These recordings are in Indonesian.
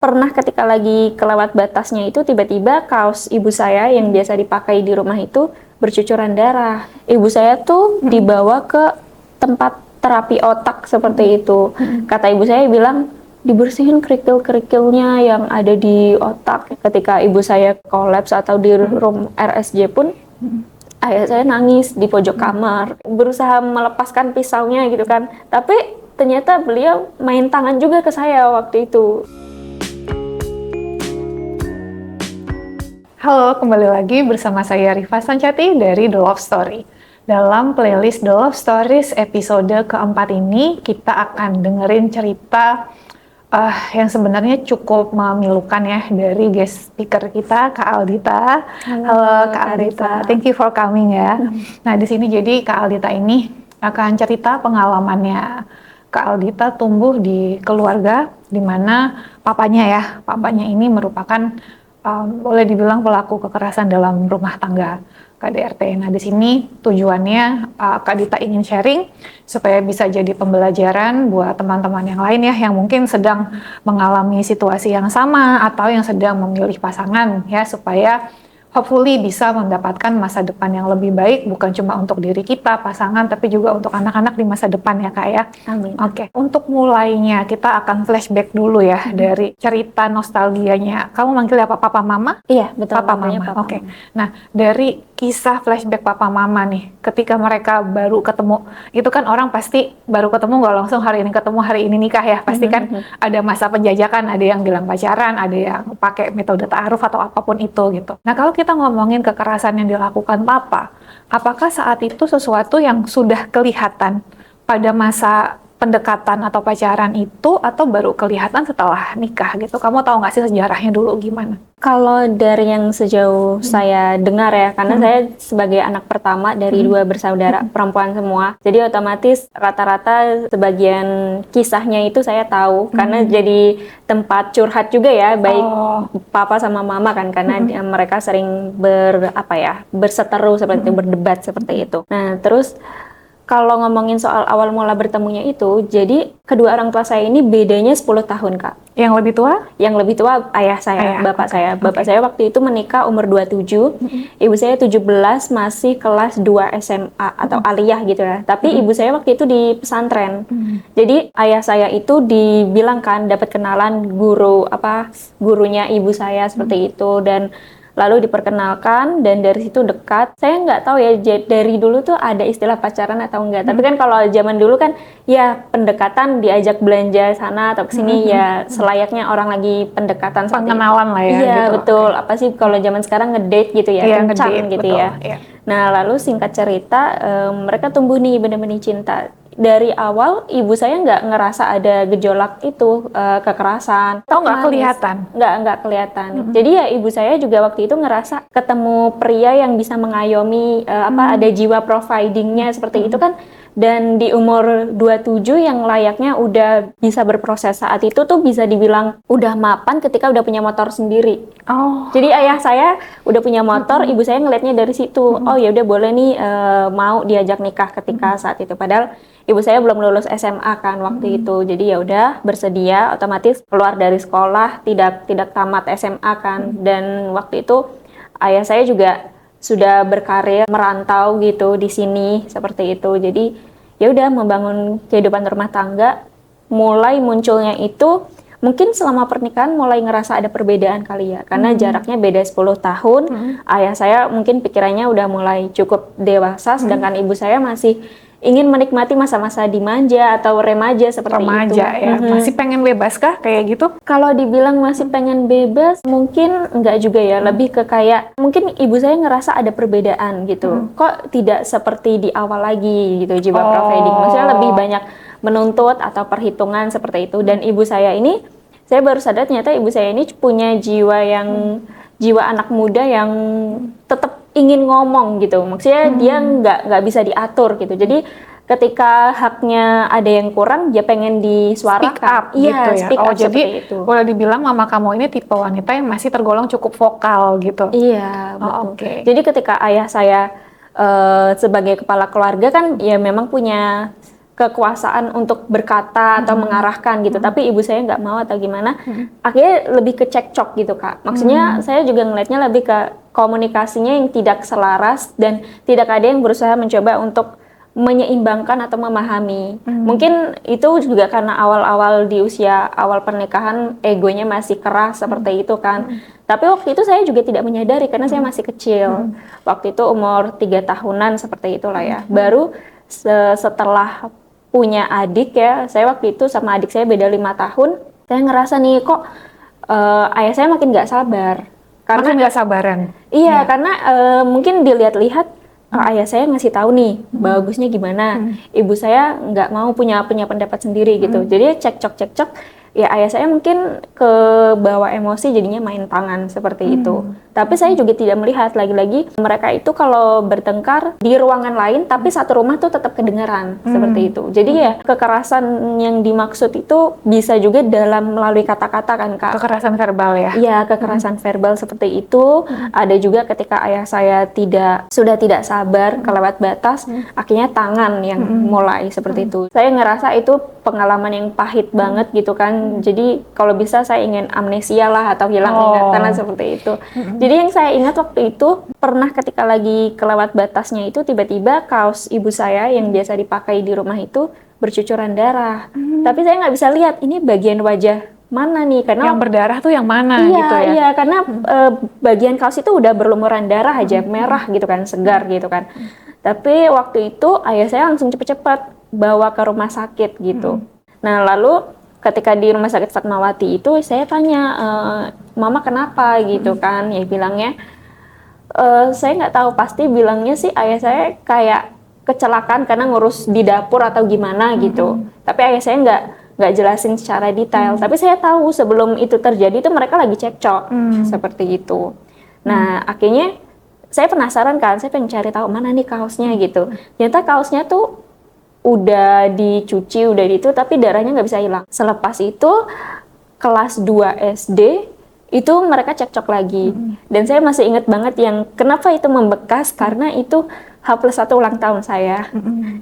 pernah ketika lagi kelewat batasnya itu tiba-tiba kaos ibu saya yang biasa dipakai di rumah itu bercucuran darah. Ibu saya tuh dibawa ke tempat terapi otak seperti itu. Kata ibu saya bilang dibersihin kerikil-kerikilnya yang ada di otak. Ketika ibu saya kolaps atau di room RSJ pun ayah saya nangis di pojok kamar, berusaha melepaskan pisaunya gitu kan. Tapi ternyata beliau main tangan juga ke saya waktu itu. Halo, kembali lagi bersama saya Rifa Sancati dari The Love Story. Dalam playlist The Love Stories episode keempat ini, kita akan dengerin cerita yang sebenarnya cukup memilukan ya dari guest speaker kita, Kak Aldita. Halo Kak Aldita, thank you for coming ya. Nah di sini jadi Kak Aldita ini akan cerita pengalamannya. Kak Aldita tumbuh di keluarga di mana papanya ini merupakan boleh dibilang pelaku kekerasan dalam rumah tangga, KDRT. Nah di sini tujuannya Kak Dita ingin sharing supaya bisa jadi pembelajaran buat teman-teman yang lain ya yang mungkin sedang mengalami situasi yang sama atau yang sedang memilih pasangan ya, supaya hopefully bisa mendapatkan masa depan yang lebih baik, bukan cuma untuk diri kita, pasangan, tapi juga untuk anak-anak di masa depan ya Kak ya. Amin. Oke, untuk mulainya kita akan flashback dulu ya dari cerita nostalgianya. Kamu manggil apa, Papa Mama? Iya, betul. Papa Mama. Oke. Nah, dari kisah flashback Papa Mama nih, ketika mereka baru ketemu, itu kan orang pasti baru ketemu nggak langsung hari ini ketemu, hari ini nikah ya. Pasti kan ada masa penjajakan, ada yang bilang pacaran, ada yang pakai metode ta'aruf atau apapun itu gitu. Nah, kalau kita ngomongin kekerasan yang dilakukan Papa, apakah saat itu sesuatu yang sudah kelihatan pada masa pendekatan atau pacaran itu, atau baru kelihatan setelah nikah gitu? Kamu tahu nggak sih sejarahnya dulu gimana? Kalau dari yang sejauh saya dengar ya, karena saya sebagai anak pertama dari dua bersaudara perempuan semua, jadi otomatis rata-rata sebagian kisahnya itu saya tahu, karena jadi tempat curhat juga ya, baik papa sama mama kan, karena mereka sering berseteru seperti itu, berdebat seperti itu. Nah terus kalau ngomongin soal awal mula bertemunya itu, jadi kedua orang tua saya ini bedanya 10 tahun, Kak. Yang lebih tua? Yang lebih tua ayah saya, bapak saya. Bapak saya waktu itu menikah umur 27, ibu saya 17 masih kelas 2 SMA atau aliyah gitu ya. Tapi ibu saya waktu itu di pesantren. Jadi ayah saya itu dibilangkan dapat kenalan gurunya ibu saya seperti itu, dan lalu diperkenalkan dan dari situ dekat. Saya nggak tahu ya dari dulu tuh ada istilah pacaran atau enggak. Tapi kan kalau zaman dulu kan ya pendekatan, diajak belanja sana atau kesini ya selayaknya orang lagi pendekatan. Pengenalan lah ya. Iya gitu. betul. Apa sih kalau zaman sekarang ngedate gitu ya, kencan gitu betul, ya. Iya. Nah lalu singkat cerita mereka tumbuh nih bener-bener cinta. Dari awal ibu saya nggak ngerasa ada gejolak itu kekerasan. Oh nggak kelihatan? Nggak kelihatan. Jadi ya ibu saya juga waktu itu ngerasa ketemu pria yang bisa mengayomi ada jiwa providingnya seperti itu kan. Dan di umur 27 yang layaknya udah bisa berproses saat itu tuh bisa dibilang udah mapan ketika udah punya motor sendiri. Jadi ayah saya udah punya motor, ibu saya ngelihatnya dari situ. Oh ya udah boleh nih mau diajak nikah ketika saat itu. Padahal ibu saya belum lulus SMA kan waktu itu. Jadi ya udah bersedia, otomatis keluar dari sekolah, tidak tamat SMA kan. Dan waktu itu ayah saya juga sudah berkarir merantau gitu di sini seperti itu. Jadi ya udah membangun kehidupan rumah tangga. Mulai munculnya itu mungkin selama pernikahan mulai ngerasa ada perbedaan kali ya, karena jaraknya beda 10 tahun. Ayah saya mungkin pikirannya udah mulai cukup dewasa, sedangkan ibu saya masih ingin menikmati masa-masa dimanja atau remaja seperti itu. Ya. Masih pengen bebas kah kayak gitu? Kalau dibilang masih pengen bebas, mungkin enggak juga ya. Lebih ke kayak, mungkin ibu saya ngerasa ada perbedaan gitu. Kok tidak seperti di awal lagi gitu, jiwa providing. Maksudnya lebih banyak menuntut atau perhitungan seperti itu. Dan ibu saya ini, saya baru sadar ternyata ibu saya ini punya jiwa anak muda yang tetap ingin ngomong gitu. Maksudnya dia nggak bisa diatur gitu. Jadi ketika haknya ada yang kurang, dia pengen disuarakan. Speak up gitu ya. Speak up jadi itu. Boleh dibilang mama kamu ini tipe wanita yang masih tergolong cukup vokal gitu. Iya, betul. Jadi ketika ayah saya sebagai kepala keluarga kan ya memang punya kekuasaan untuk berkata atau mengarahkan gitu, tapi ibu saya nggak mau atau gimana, akhirnya lebih ke cekcok gitu Kak. Maksudnya saya juga ngelihatnya lebih ke komunikasinya yang tidak selaras dan tidak ada yang berusaha mencoba untuk menyeimbangkan atau memahami. Mungkin itu juga karena awal-awal di usia awal pernikahan egonya masih keras seperti itu kan. Tapi waktu itu saya juga tidak menyadari karena saya masih kecil. Waktu itu umur 3 tahunan seperti itulah ya. Baru setelah punya adik ya, saya waktu itu sama adik saya beda 5 tahun, saya ngerasa nih kok ayah saya makin nggak sabar. Makin nggak sabaran. Iya, karena mungkin dilihat-lihat ayah saya ngasih tahu nih bagusnya gimana, ibu saya nggak mau punya pendapat sendiri gitu. Jadi cekcok, ya ayah saya mungkin ke bawa emosi jadinya main tangan seperti itu. Tapi saya juga tidak melihat lagi-lagi mereka itu kalau bertengkar di ruangan lain, tapi satu rumah tuh tetap kedengaran seperti itu. Jadi ya kekerasan yang dimaksud itu bisa juga dalam melalui kata-kata kan Kak. Kekerasan verbal ya? Iya, kekerasan verbal seperti itu. Ada juga ketika ayah saya sudah tidak sabar, kelewat batas, akhirnya tangan yang mulai seperti itu. Saya ngerasa itu pengalaman yang pahit banget gitu kan. Jadi kalau bisa saya ingin amnesia lah atau hilang ingatan seperti itu. Jadi yang saya ingat waktu itu pernah ketika lagi kelewat batasnya itu tiba-tiba kaos ibu saya yang biasa dipakai di rumah itu bercucuran darah. Tapi saya nggak bisa lihat ini bagian wajah mana nih, karena yang berdarah tuh yang mana gitu ya? Iya, karena bagian kaos itu udah berlumuran darah aja, merah gitu kan, segar gitu kan. Tapi waktu itu ayah saya langsung cepet-cepet bawa ke rumah sakit gitu. Nah lalu ketika di rumah sakit Fatmawati itu saya tanya, mama kenapa gitu kan? Ya bilangnya, saya nggak tahu pasti, bilangnya sih ayah saya kayak kecelakaan karena ngurus di dapur atau gimana gitu. Tapi ayah saya nggak jelasin secara detail. Tapi saya tahu sebelum itu terjadi itu mereka lagi cekcok seperti itu. Nah akhirnya saya penasaran kan, saya pengen cari tahu mana nih kaosnya gitu. Ternyata kaosnya tuh udah dicuci, udah itu, tapi darahnya nggak bisa hilang. Selepas itu kelas 2 SD itu mereka cekcok lagi. Dan saya masih ingat banget yang kenapa itu membekas, karena itu H+1 ulang tahun saya.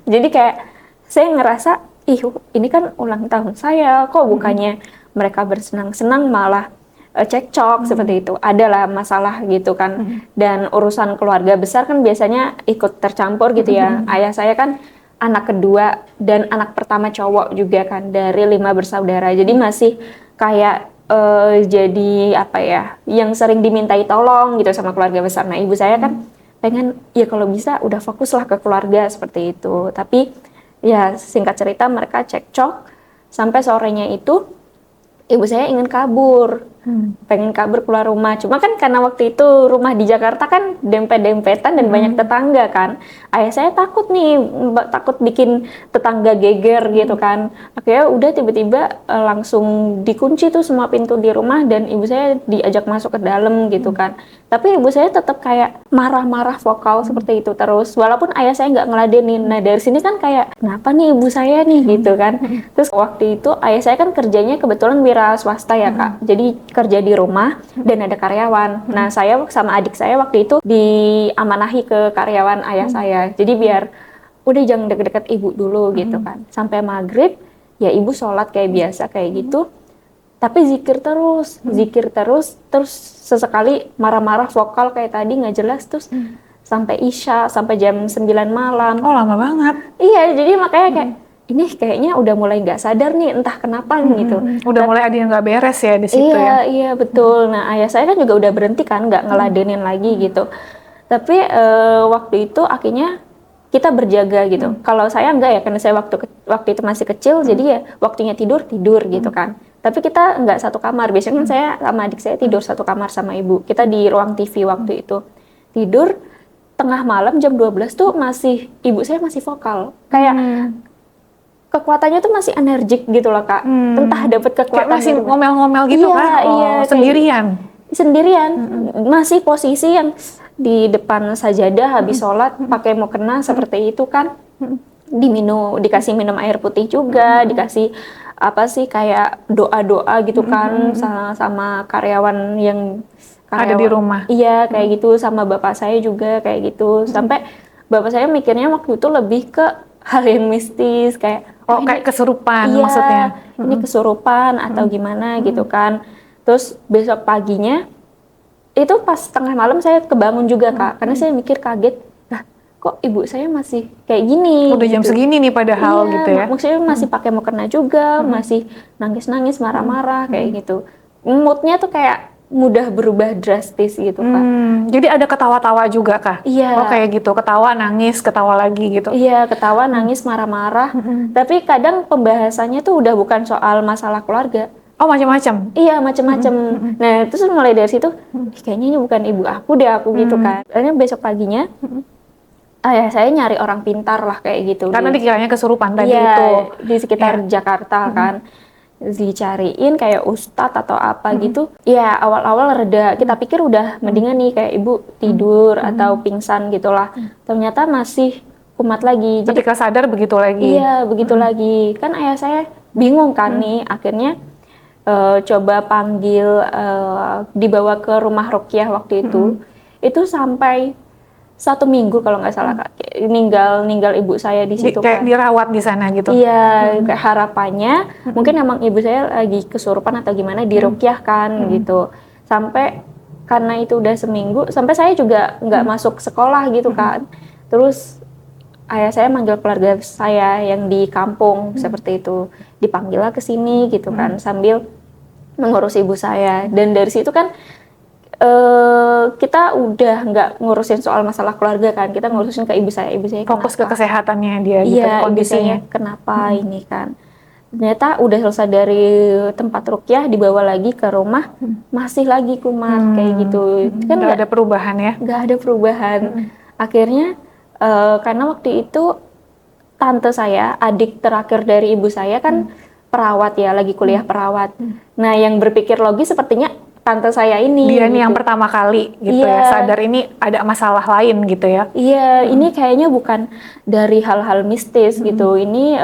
Jadi kayak saya ngerasa, ih ini kan ulang tahun saya, kok bukannya mereka bersenang-senang malah cekcok seperti itu. Adalah masalah gitu kan. Dan urusan keluarga besar kan biasanya ikut tercampur gitu ya. Ayah saya kan anak kedua dan anak pertama cowok juga kan dari 5 bersaudara. Jadi masih kayak jadi apa ya, yang sering dimintai tolong gitu sama keluarga besar. Nah ibu saya kan pengen ya kalau bisa udah fokuslah ke keluarga seperti itu. Tapi ya singkat cerita mereka cekcok sampai sorenya itu ibu saya ingin kabur. Pengen kabur keluar rumah. Cuma kan karena waktu itu rumah di Jakarta kan dempet-dempetan dan banyak tetangga kan. Ayah saya takut nih, takut bikin tetangga geger gitu kan. Akhirnya udah tiba-tiba langsung dikunci tuh semua pintu di rumah dan ibu saya diajak masuk ke dalam gitu kan. Tapi ibu saya tetap kayak marah-marah vokal seperti itu terus. Walaupun ayah saya nggak ngeladenin. Nah dari sini kan kayak kenapa nih ibu saya nih gitu kan. Terus waktu itu ayah saya kan kerjanya kebetulan wira swasta ya Kak. Jadi kerja di rumah dan ada karyawan. Nah saya sama adik saya waktu itu diamanahi ke karyawan ayah saya. Jadi biar udah jangan deket-deket ibu dulu gitu kan. Sampai maghrib ya ibu sholat kayak biasa kayak gitu. Tapi zikir terus, terus sesekali marah-marah vokal kayak tadi nggak jelas terus sampai isya, sampai jam 9 malam. Oh lama banget. Iya, jadi makanya kayak ini kayaknya udah mulai nggak sadar nih, entah kenapa gitu. Udah mulai ada yang nggak beres ya di situ ya. Iya betul. Nah ayah saya kan juga udah berhenti kan, nggak ngeladenin lagi gitu. Tapi waktu itu akhirnya kita berjaga gitu. Kalau saya enggak ya, karena saya waktu itu masih kecil, jadi ya waktunya tidur gitu kan. Tapi kita nggak satu kamar. Biasanya kan saya sama adik saya tidur satu kamar sama ibu. Kita di ruang TV waktu itu tidur tengah malam jam 12 tuh masih ibu saya masih vokal kayak kekuatannya tuh masih energik gitu loh Kak. Entah dapat kekuatan kayak masih ngomel-ngomel gitu kan? Iya, sendirian. Masih posisi yang di depan sajadah habis sholat pakai mukena seperti itu kan. Dikasih minum air putih juga, dikasih apa sih kayak doa-doa gitu kan sama karyawan yang ada di rumah. Iya, kayak gitu sama bapak saya juga kayak gitu. Sampai bapak saya mikirnya waktu itu lebih ke hal yang mistis kayak Oh, kayak kesurupan iya, maksudnya. ini kesurupan atau gimana gitu kan. Terus besok paginya itu pas tengah malam saya kebangun juga Kak, karena saya mikir kaget, lah kok ibu saya masih kayak gini Udah jam gitu. segini nih padahal Iya, gitu ya. maksudnya masih pakai mukena juga, masih nangis-nangis, marah-marah kayak gitu. Moodnya tuh kayak mudah berubah drastis gitu Kak. Jadi ada ketawa-tawa juga kah? Iya. Oh kayak gitu, ketawa, nangis, ketawa lagi gitu. Iya, ketawa, nangis, marah-marah. Tapi kadang pembahasannya tuh udah bukan soal masalah keluarga. Oh macam-macam. Iya, macem-macem. Nah, terus mulai dari situ, "Ih, kayaknya ini bukan ibu aku deh, aku gitu kan. Akhirnya besok paginya, ayah saya nyari orang pintar lah kayak gitu. Karena dikiranya kesurupan tadi Iya, itu. di sekitar Jakarta kan. Dicariin kayak ustadz atau apa gitu. Ya, awal-awal reda. Kita pikir udah mendingan nih, kayak ibu tidur atau pingsan gitulah. Ternyata masih kumat lagi. Jadi Ketika sadar begitu lagi. iya, begitu lagi. Kan ayah saya bingung kan nih, akhirnya coba panggil, dibawa ke rumah ruqyah waktu itu sampai 1 minggu kalau nggak salah Kak. Ninggal ibu saya di situ Kayak kan. dirawat di sana gitu. Iya, kayak harapannya mungkin emang ibu saya lagi kesurupan atau gimana diruqyah kan gitu. Sampai karena itu udah seminggu, sampai saya juga nggak masuk sekolah gitu kan. Terus ayah saya manggil keluarga saya yang di kampung seperti itu, dipanggil lah ke sini gitu kan, sambil mengurus ibu saya. Dan dari situ kan kita udah nggak ngurusin soal masalah keluarga kan, kita ngurusin ke ibu saya Fokus ke kenapa. kesehatannya dia gitu, Iya, ibu kondisinya. saya kenapa ini kan. Ternyata udah selesai dari tempat ruqyah, dibawa lagi ke rumah, masih lagi kumat kayak gitu. Kan Nggak ada perubahan ya. nggak ada perubahan. Akhirnya karena waktu itu tante saya, adik terakhir dari ibu saya kan perawat ya, lagi kuliah perawat. Nah, yang berpikir logis sepertinya tante saya ini. Dia nih yang gitu. pertama kali gitu Iya. ya, sadar ini ada masalah lain gitu ya. Iya, ini kayaknya bukan dari hal-hal mistis gitu. Ini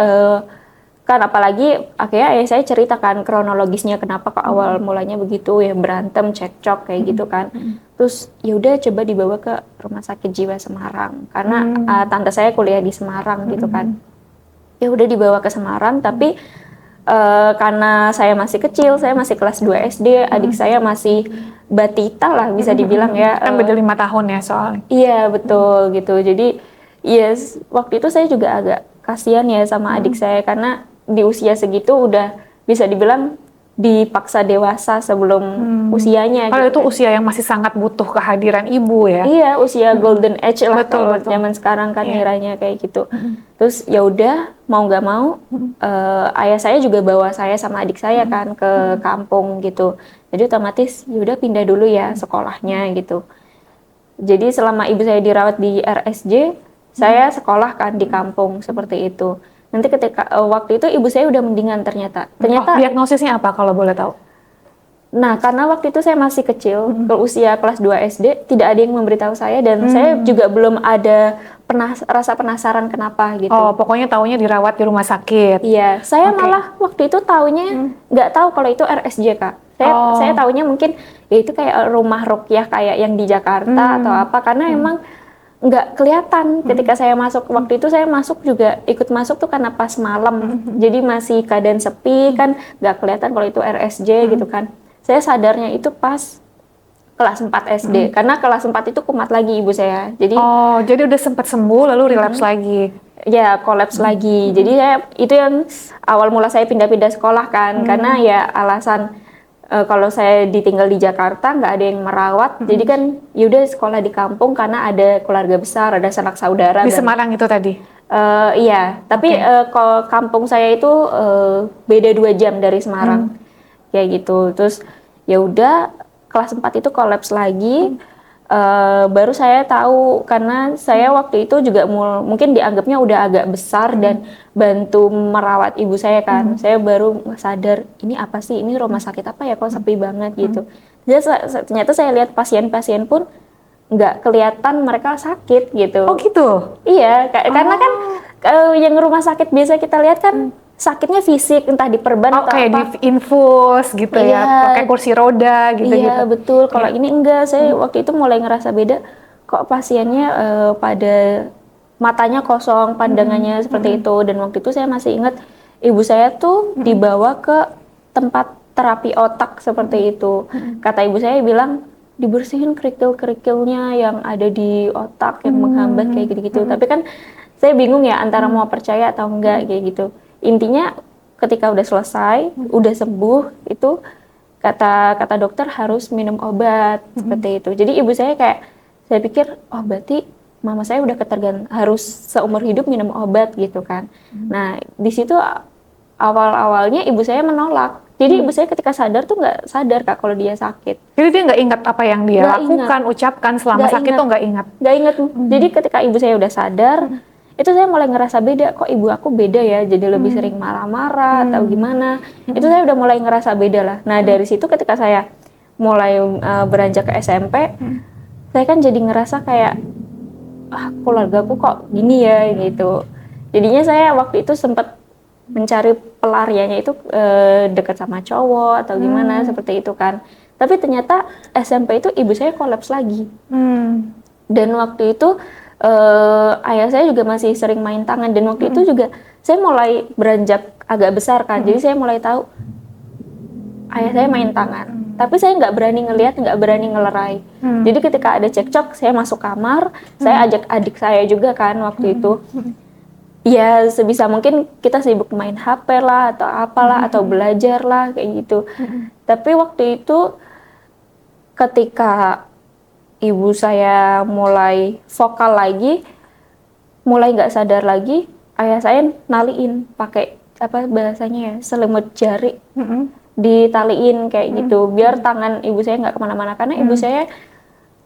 kan apalagi akhirnya ayah saya ceritakan kronologisnya kenapa kok awal mulanya begitu ya, berantem, cekcok kayak gitu kan. Terus ya udah coba dibawa ke Rumah Sakit Jiwa Semarang karena tante saya kuliah di Semarang gitu kan. Ya udah dibawa ke Semarang tapi karena saya masih kecil, saya masih kelas 2 SD, adik saya masih batita lah bisa dibilang ya. Kan beda 5 tahun ya soalnya. Iya betul gitu. Jadi yes, waktu itu saya juga agak kasihan ya sama adik saya karena di usia segitu udah bisa dibilang dipaksa dewasa sebelum usianya. Kalau gitu itu kan. usia yang masih sangat butuh kehadiran ibu ya. Iya, usia golden age lah Betul, kalau betul. zaman sekarang kan Iya. eranya kayak gitu. Terus ya udah mau nggak mau ayah saya juga bawa saya sama adik saya kan ke kampung gitu. Jadi otomatis ya udah pindah dulu ya sekolahnya gitu. Jadi selama ibu saya dirawat di RSJ, saya sekolah kan di kampung seperti itu. Nanti ketika waktu itu ibu saya udah mendingan ternyata. Oh, diagnosisnya apa kalau boleh tahu? Nah, karena waktu itu saya masih kecil, ke usia kelas 2 SD, tidak ada yang memberitahu saya dan saya juga belum ada rasa penasaran kenapa gitu. Oh, pokoknya taunya dirawat di rumah sakit. Iya, saya Oke. malah waktu itu taunya nggak tahu kalau itu RSJ Kak. Saya taunya mungkin ya itu kayak rumah ruqyah kayak yang di Jakarta atau apa karena emang nggak kelihatan ketika saya masuk. Waktu itu saya masuk juga ikut masuk tuh karena pas malam, jadi masih keadaan sepi kan nggak kelihatan kalau itu RSJ gitu kan. Saya sadarnya itu pas kelas 4 SD karena kelas 4 itu kumat lagi ibu saya. Jadi Oh, jadi udah sempat sembuh lalu relapse lagi. ya kolaps lagi. Jadi saya itu yang awal mula saya pindah-pindah sekolah kan karena ya alasan kalau saya ditinggal di Jakarta nggak ada yang merawat. Jadi kan yaudah sekolah di kampung karena ada keluarga besar, ada sanak saudara. Di dan- Semarang itu tadi. Iya, tapi kalau kampung saya itu beda 2 jam dari Semarang, kayak gitu. Terus ya udah kelas 4 itu kolaps lagi. Baru saya tahu karena saya waktu itu juga mungkin dianggapnya udah agak besar dan bantu merawat ibu saya kan. Saya baru sadar ini apa sih, ini rumah sakit apa ya kok sepi banget gitu. Jadi ternyata saya lihat pasien-pasien pun nggak kelihatan mereka sakit gitu. Oh gitu. Iya, karena kan yang rumah sakit biasa kita lihat kan sakitnya fisik, entah diperban Oh, atau kayak apa. di infus gitu Iya. ya, pakai kursi roda gitu-gitu. Iya, betul. Kalau ini enggak, saya waktu itu mulai ngerasa beda. Kok pasiennya pada matanya kosong, pandangannya seperti itu. Dan waktu itu saya masih ingat ibu saya tuh dibawa ke tempat terapi otak seperti itu. Kata ibu saya bilang dibersihin kerikil-kerikilnya yang ada di otak yang menghambat kayak gitu-gitu. Tapi kan saya bingung ya antara mau percaya atau enggak kayak gitu. Intinya ketika udah selesai, udah sembuh itu kata dokter harus minum obat seperti itu. Jadi ibu saya kayak saya pikir oh berarti mama saya udah harus seumur hidup minum obat gitu kan. Nah di situ awal-awalnya ibu saya menolak. Jadi ibu saya ketika sadar tuh nggak sadar Kak kalau dia sakit. Jadi dia nggak ingat apa yang dia lakukan, ucapkan selama sakit tuh nggak ingat. Nggak ingat. Jadi ketika ibu saya udah sadar, itu saya mulai ngerasa beda. Kok ibu aku beda ya? Jadi lebih sering marah-marah atau gimana? Itu saya udah mulai ngerasa beda lah. Nah dari situ ketika saya mulai beranjak ke SMP, saya kan jadi ngerasa kayak keluargaku kok gini ya gitu. Jadinya saya waktu itu sempat mencari pelariannya itu dekat sama cowok atau gimana seperti itu kan. Tapi ternyata SMP itu ibu saya kolaps lagi. Dan waktu itu ayah saya juga masih sering main tangan dan waktu itu juga saya mulai beranjak agak besar kan. Jadi saya mulai tahu ayah saya main tangan. Tapi saya nggak berani ngelihat, nggak berani ngelerai. Jadi ketika ada cekcok, saya masuk kamar, saya ajak adik saya juga kan waktu itu. Ya sebisa mungkin kita sibuk main HP lah atau apalah atau belajar lah kayak gitu. Tapi waktu itu ketika ibu saya mulai vokal lagi, mulai nggak sadar lagi, ayah saya naliin pakai apa bahasanya ya selimut jari, ditaliin kayak gitu biar tangan ibu saya nggak kemana-mana karena ibu saya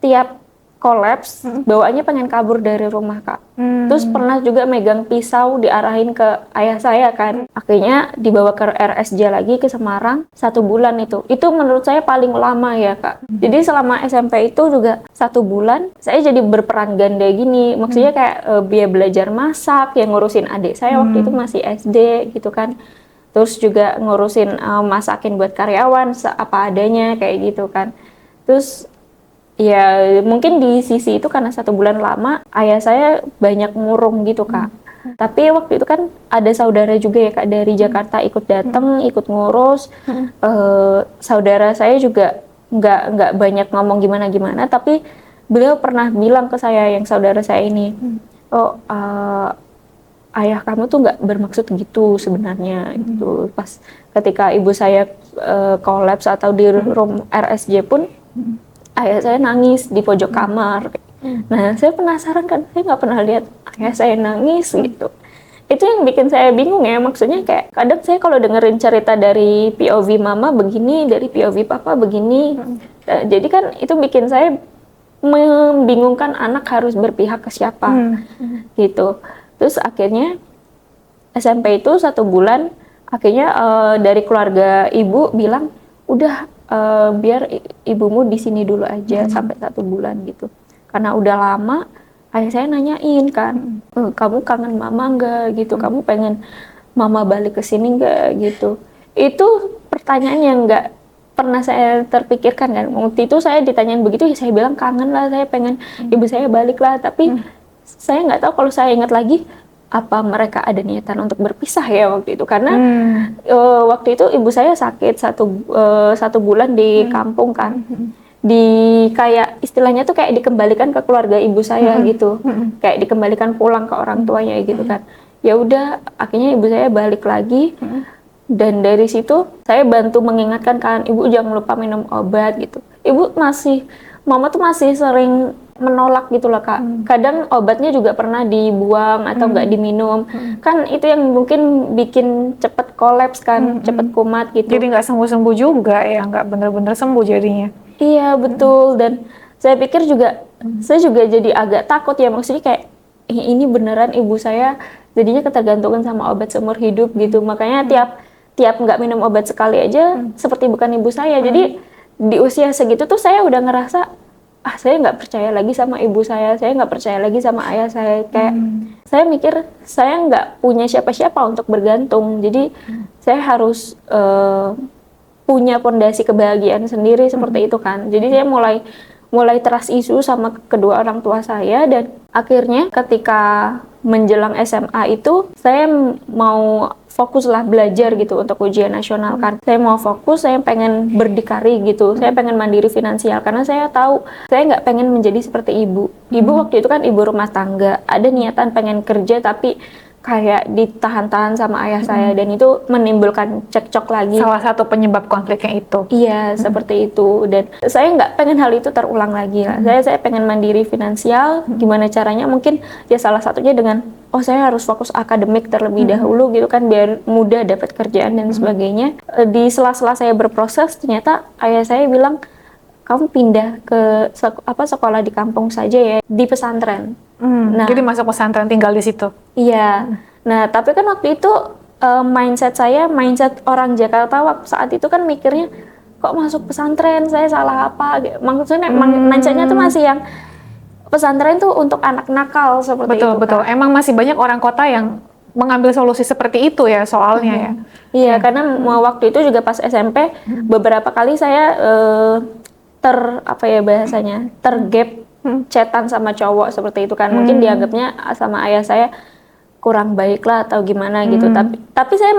tiap kolaps, bawaannya pengen kabur dari rumah Kak. Terus pernah juga megang pisau diarahin ke ayah saya kan. Akhirnya dibawa ke RSJ lagi ke Semarang 1 bulan itu. Itu menurut saya paling lama ya Kak. Jadi selama SMP itu juga 1 bulan saya jadi berperan ganda gini. Maksudnya kayak dia belajar masak, yang ngurusin adik saya waktu itu masih SD gitu kan. Terus juga ngurusin masakin buat karyawan apa adanya kayak gitu kan. Terus ya mungkin di sisi itu karena 1 bulan lama ayah saya banyak ngurung gitu Kak. Tapi waktu itu kan ada saudara juga ya Kak dari Jakarta ikut datang, ikut ngurus. Saudara saya juga nggak banyak ngomong gimana-gimana, tapi beliau pernah bilang ke saya yang saudara saya ini, ayah kamu tuh nggak bermaksud gitu sebenarnya gitu. Pas ketika ibu saya kolaps atau di room RSJ pun ayah saya nangis di pojok kamar. Nah, saya penasaran kan, saya nggak pernah lihat ayah saya nangis gitu. Itu yang bikin saya bingung ya, maksudnya kayak kadang saya kalau dengerin cerita dari POV mama begini, dari POV papa begini. Jadi kan itu bikin saya membingungkan anak harus berpihak ke siapa gitu. Terus akhirnya SMP itu 1 bulan, akhirnya dari keluarga ibu bilang, udah biar ibumu di sini dulu aja sampai 1 bulan gitu. Karena udah lama, ayah saya nanyain kan, kamu kangen mama nggak gitu, kamu pengen mama balik ke sini nggak gitu. Itu pertanyaan yang nggak pernah saya terpikirkan kan. Waktu itu saya ditanyain begitu, ya saya bilang kangen lah, saya pengen ibu saya balik lah. Tapi saya nggak tahu kalau saya ingat lagi, apa mereka ada niatan untuk berpisah ya waktu itu karena waktu itu ibu saya sakit 1 bulan di kampung kan, di kayak istilahnya tuh kayak dikembalikan ke keluarga ibu saya gitu, kayak dikembalikan pulang ke orang tuanya gitu kan. Ya udah akhirnya ibu saya balik lagi dan dari situ saya bantu mengingatkan kan, ibu jangan lupa minum obat gitu. Mama tuh masih sering menolak gitu loh Kak. Kadang obatnya juga pernah dibuang atau nggak diminum. Kan itu yang mungkin bikin cepet kolaps kan, cepet kumat gitu. Jadi nggak sembuh-sembuh juga ya, nggak bener-bener sembuh jadinya. Iya betul, dan saya pikir juga, saya juga jadi agak takut ya, maksudnya kayak ini beneran ibu saya jadinya ketergantungan sama obat seumur hidup gitu. Makanya tiap nggak minum obat sekali aja seperti bukan ibu saya. Jadi di usia segitu tuh saya udah ngerasa saya nggak percaya lagi sama ibu saya nggak percaya lagi sama ayah saya. Kayak saya mikir saya nggak punya siapa-siapa untuk bergantung, jadi saya harus punya fondasi kebahagiaan sendiri seperti itu kan. Jadi saya mulai mulai trust issue sama kedua orang tua saya, dan akhirnya ketika menjelang SMA itu saya mau fokus lah belajar gitu untuk ujian nasional kan. Saya mau fokus, saya pengen berdikari gitu, saya pengen mandiri finansial karena saya tahu saya nggak pengen menjadi seperti ibu. Ibu waktu itu kan ibu rumah tangga, ada niatan pengen kerja tapi kayak ditahan-tahan sama ayah saya, dan itu menimbulkan cekcok lagi. Salah satu penyebab konfliknya itu. Iya, seperti itu. Dan saya nggak pengen hal itu terulang lagi lah. Saya pengen mandiri finansial. Gimana caranya? Mungkin ya salah satunya dengan, saya harus fokus akademik terlebih dahulu gitu kan, biar mudah dapat kerjaan dan sebagainya. Di sela-sela saya berproses, ternyata ayah saya bilang, kamu pindah ke sekolah di kampung saja ya, di pesantren. Nah, jadi masuk pesantren, tinggal di situ. Iya. Nah, tapi kan waktu itu mindset orang Jakarta waktu saat itu kan mikirnya, kok masuk pesantren, saya salah apa? Maksudnya mindsetnya tuh masih yang pesantren tuh untuk anak nakal seperti itu. Betul. Emang masih banyak orang kota yang mengambil solusi seperti itu ya soalnya ya. Iya, karena waktu itu juga pas SMP beberapa kali saya tergap chatan sama cowok seperti itu kan. Mungkin dianggapnya sama ayah saya kurang baik lah atau gimana gitu. Tapi saya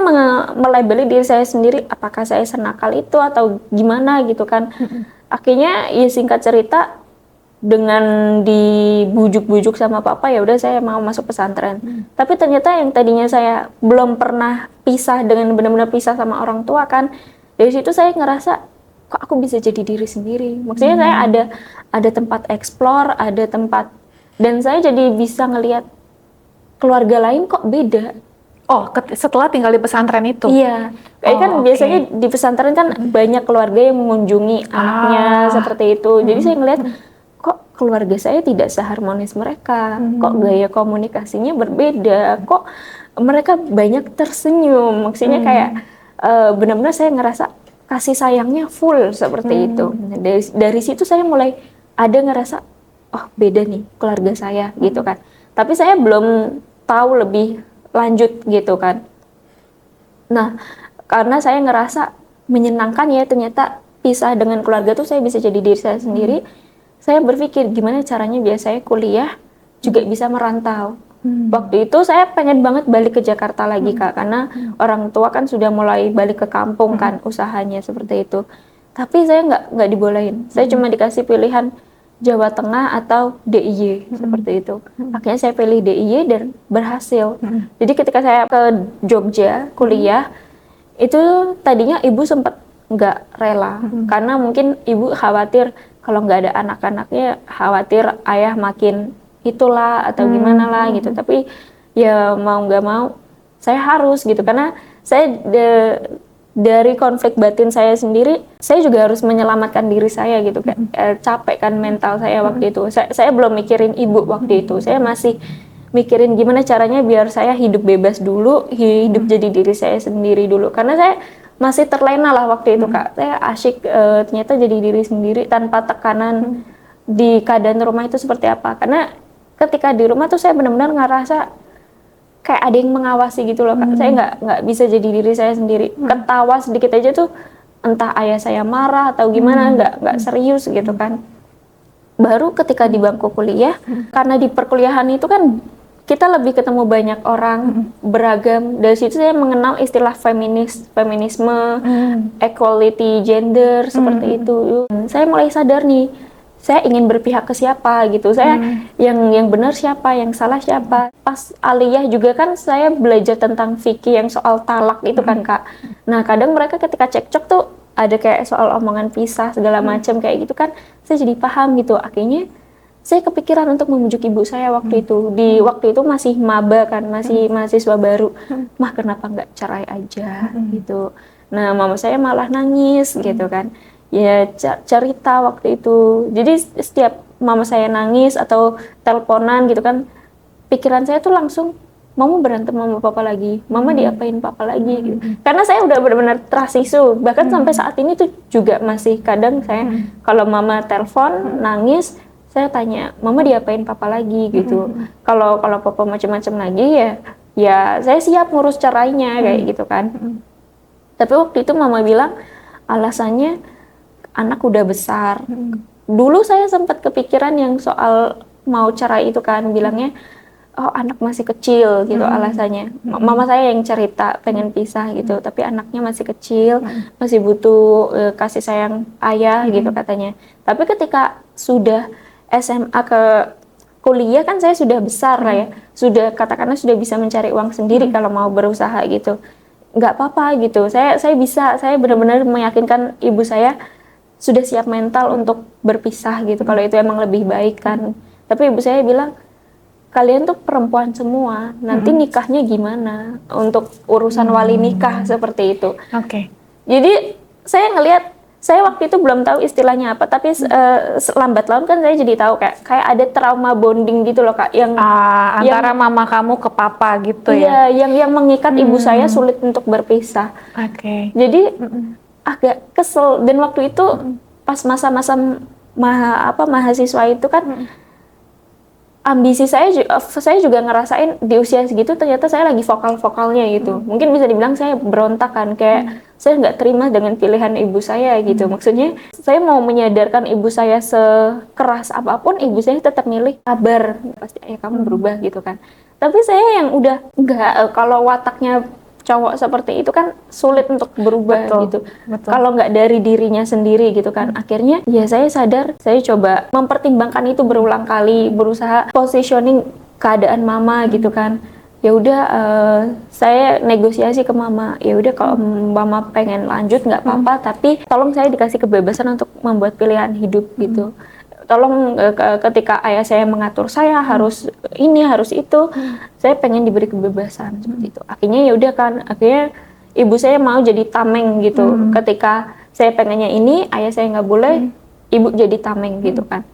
melabeli diri saya sendiri, apakah saya senakal itu atau gimana gitu kan. Akhirnya ya singkat cerita, dengan dibujuk-bujuk sama papa, ya udah saya mau masuk pesantren. Tapi ternyata yang tadinya saya belum pernah pisah dengan benar-benar pisah sama orang tua kan, dari situ saya ngerasa kok aku bisa jadi diri sendiri. Maksudnya saya ada tempat explore, ada tempat, dan saya jadi bisa ngelihat keluarga lain kok beda. Oh, setelah tinggal di pesantren itu? Iya. Kan biasanya di pesantren kan banyak keluarga yang mengunjungi anaknya seperti itu. Jadi saya ngelihat kok keluarga saya tidak seharmonis mereka. Kok gaya komunikasinya berbeda. Kok mereka banyak tersenyum. Maksudnya kayak benar-benar saya ngerasa kasih sayangnya full seperti itu. Dari situ saya mulai ada ngerasa, beda nih keluarga saya gitu kan. Tapi saya belum tahu lebih lanjut gitu kan. Nah, karena saya ngerasa menyenangkan ya, ternyata pisah dengan keluarga tuh saya bisa jadi diri saya sendiri. Saya berpikir gimana caranya biar saya kuliah juga bisa merantau. Waktu itu saya pengen banget balik ke Jakarta lagi Kak, karena orang tua kan sudah mulai balik ke kampung kan, usahanya seperti itu. Tapi saya nggak dibolehin. Saya cuma dikasih pilihan Jawa Tengah atau DIY seperti itu. Akhirnya saya pilih DIY dan berhasil. Jadi ketika saya ke Jogja kuliah, itu tadinya ibu sempat nggak rela, karena mungkin ibu khawatir kalau nggak ada anak-anaknya, khawatir ayah makin itulah atau gimana lah gitu. Tapi ya mau nggak mau saya harus gitu, karena saya dari konflik batin saya sendiri, saya juga harus menyelamatkan diri saya gitu kan. Capek kan mental saya waktu itu. Saya belum mikirin ibu waktu itu. Saya masih mikirin gimana caranya biar saya hidup bebas dulu, hidup jadi diri saya sendiri dulu. Karena saya masih terlena lah waktu itu Kak. Saya asyik ternyata jadi diri sendiri tanpa tekanan di keadaan rumah itu seperti apa. Karena ketika di rumah tuh saya benar-benar ngerasa kayak ada yang mengawasi gitu loh Kak. Saya nggak bisa jadi diri saya sendiri. Ketawa sedikit aja tuh entah ayah saya marah atau gimana, nggak serius gitu kan. Baru ketika di bangku kuliah, karena di perkuliahan itu kan kita lebih ketemu banyak orang beragam. Dari situ saya mengenal istilah feminisme, equality gender seperti itu. Saya mulai sadar nih, saya ingin berpihak ke siapa gitu. Saya yang benar siapa, yang salah siapa. Pas aliyah juga kan saya belajar tentang fikih yang soal talak itu kan Kak. Nah, kadang mereka ketika cekcok tuh ada kayak soal omongan pisah segala macam kayak gitu kan. Saya jadi paham gitu. Akhirnya saya kepikiran untuk membujuk ibu saya waktu itu. Di waktu itu masih maba kan, masih mahasiswa baru. Mah, kenapa nggak cerai aja gitu. Nah, mama saya malah nangis gitu kan. Ya cerita waktu itu. Jadi setiap mama saya nangis atau teleponan gitu kan, pikiran saya tuh langsung, mama berantem sama papa lagi, mama diapain papa lagi gitu. Karena saya udah benar-benar trust issue. Bahkan sampai saat ini tuh juga masih kadang saya kalau mama telepon nangis, saya tanya, mama diapain papa lagi gitu. Kalau papa macam-macam lagi ya saya siap ngurus cerainya kayak gitu kan. Tapi waktu itu mama bilang alasannya anak udah besar, dulu saya sempat kepikiran yang soal mau cerai itu kan, bilangnya oh anak masih kecil gitu alasannya. Mama saya yang cerita pengen pisah gitu, tapi anaknya masih kecil, masih butuh kasih sayang ayah gitu katanya. Tapi ketika sudah SMA ke kuliah kan saya sudah besar lah ya, sudah katakanlah sudah bisa mencari uang sendiri kalau mau berusaha gitu. Nggak apa-apa gitu, saya bisa, saya benar-benar meyakinkan ibu saya sudah siap mental untuk berpisah gitu, kalau itu emang lebih baik kan. Tapi ibu saya bilang, kalian tuh perempuan semua, nanti nikahnya gimana untuk urusan wali nikah seperti itu. Oke. Jadi saya ngelihat, saya waktu itu belum tahu istilahnya apa, tapi lambat laun kan saya jadi tahu kayak ada trauma bonding gitu loh Kak, yang Antara mama kamu ke papa gitu ya? Iya, yang mengikat ibu saya sulit untuk berpisah. Oke. Jadi agak kesel, dan waktu itu pas masa-masa mahasiswa itu kan ambisi saya juga ngerasain di usia segitu ternyata saya lagi vokal-vokalnya gitu. Mungkin bisa dibilang saya berontak kan, kayak saya nggak terima dengan pilihan ibu saya gitu. Maksudnya saya mau menyadarkan ibu saya sekeras apapun, ibu saya tetap milih sabar, pasti ayah kamu berubah gitu kan. Tapi saya yang udah nggak, kalau wataknya cowok seperti itu kan sulit untuk berubah gitu. Kalau nggak dari dirinya sendiri gitu kan. Akhirnya ya saya sadar, saya coba mempertimbangkan itu berulang kali, berusaha positioning keadaan mama gitu kan. Ya udah saya negosiasi ke mama. Ya udah kalau mama pengen lanjut nggak apa-apa, tapi tolong saya dikasih kebebasan untuk membuat pilihan hidup gitu. Tolong ketika ayah saya mengatur saya harus ini harus itu, saya pengen diberi kebebasan seperti itu. Akhirnya ya udah kan, akhirnya ibu saya mau jadi tameng gitu. Ketika saya pengennya ini, ayah saya nggak boleh, ibu jadi tameng gitu kan.